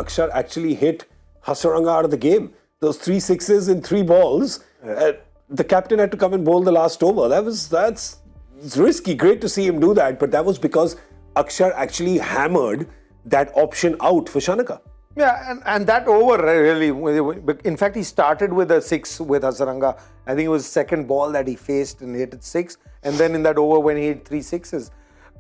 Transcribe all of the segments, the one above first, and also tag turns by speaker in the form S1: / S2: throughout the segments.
S1: Axar actually hit Hasaranga out of the game. Those 3 sixes in 3 balls. The captain had to come and bowl the last over. That's risky. Great to see him do that, but that was because Axar actually hammered that option out for Shanaka.
S2: Yeah, and that over really, in fact, he started with a 6 with Hasaranga. I think it was second ball that he faced and hit it 6. And then in that over when he hit 3 sixes.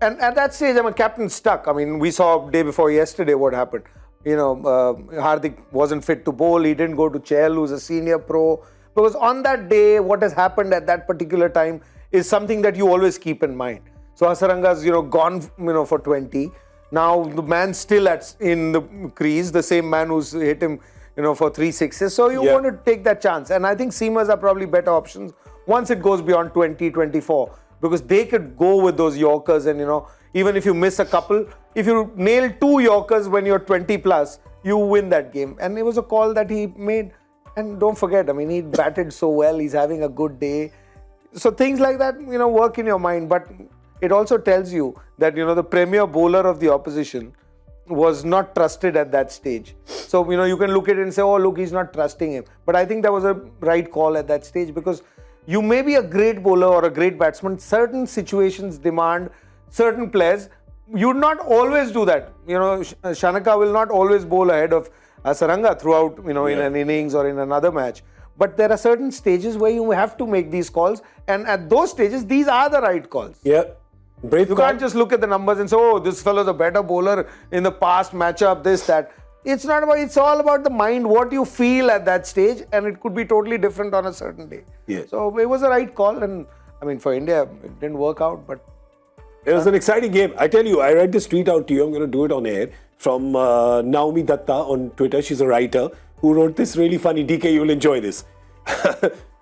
S2: And at that stage, captain stuck. I mean, we saw day before yesterday what happened. Hardik wasn't fit to bowl. He didn't go to Chahal, who's a senior pro. Because on that day, what has happened at that particular time is something that you always keep in mind. So Hasaranga's, gone, for 20. Now the man's still in the crease, the same man who's hit him, for 3 sixes. So you want to take that chance. And I think seamers are probably better options once it goes beyond 20, 24. Because they could go with those Yorkers and, even if you miss a couple, if you nail 2 Yorkers when you're 20 plus, you win that game. And it was a call that he made. And don't forget, he batted so well. He's having a good day. So things like that, work in your mind. But it also tells you that, the premier bowler of the opposition was not trusted at that stage. So, you can look at it and say, oh, look, he's not trusting him. But I think that was a right call at that stage because you may be a great bowler or a great batsman. Certain situations demand certain players. You would not always do that. Shanaka will not always bowl ahead of Hasaranga throughout, in an innings or in another match. But there are certain stages where you have to make these calls. And at those stages, these are the right calls.
S1: Yeah. Brave
S2: you can't just look at the numbers and say, oh, this fellow's a better bowler in the past matchup, this, that. It's not about, it's all about the mind, what you feel at that stage. And it could be totally different on a certain day.
S1: Yeah.
S2: So it was a right call. And for India, it didn't work out. But
S1: it was an exciting game. I tell you, I read this tweet out to you. I'm going to do it on air. From Naomi Datta on Twitter. She's a writer who wrote this really funny. DK, you'll enjoy this.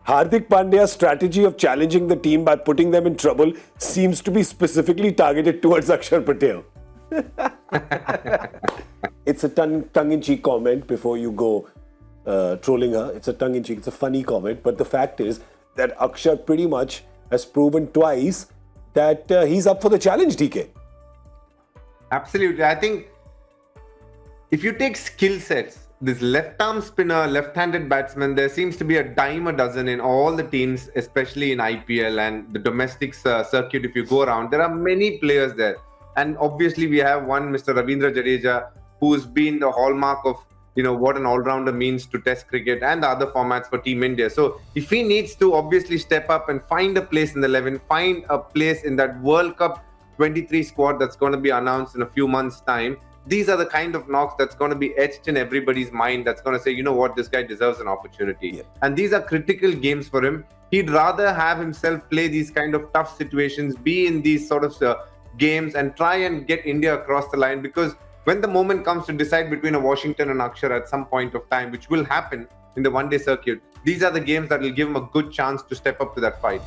S1: Hardik Pandya's strategy of challenging the team by putting them in trouble seems to be specifically targeted towards Axar Patel. It's a tongue-in-cheek comment before you go trolling her. It's a tongue-in-cheek, it's a funny comment. But the fact is that Axar pretty much has proven twice that he's up for the challenge, DK.
S3: Absolutely. I think if you take skill sets, this left-arm spinner, left-handed batsman, there seems to be a dime a dozen in all the teams, especially in IPL and the domestic circuit. If you go around, there are many players there. And obviously, we have one, Mr. Ravindra Jadeja, who's been the hallmark of, what an all-rounder means to Test cricket and the other formats for Team India. So if he needs to obviously step up and find a place in the 11, find a place in that World Cup 23 squad that's going to be announced in a few months' time, these are the kind of knocks that's going to be etched in everybody's mind that's going to say, you know what, this guy deserves an opportunity. Yeah. And these are critical games for him. He'd rather have himself play these kind of tough situations, be in these sort of games and try and get India across the line, because when the moment comes to decide between a Washington and Axar at some point of time, which will happen in the one-day circuit, these are the games that will give him a good chance to step up to that fight.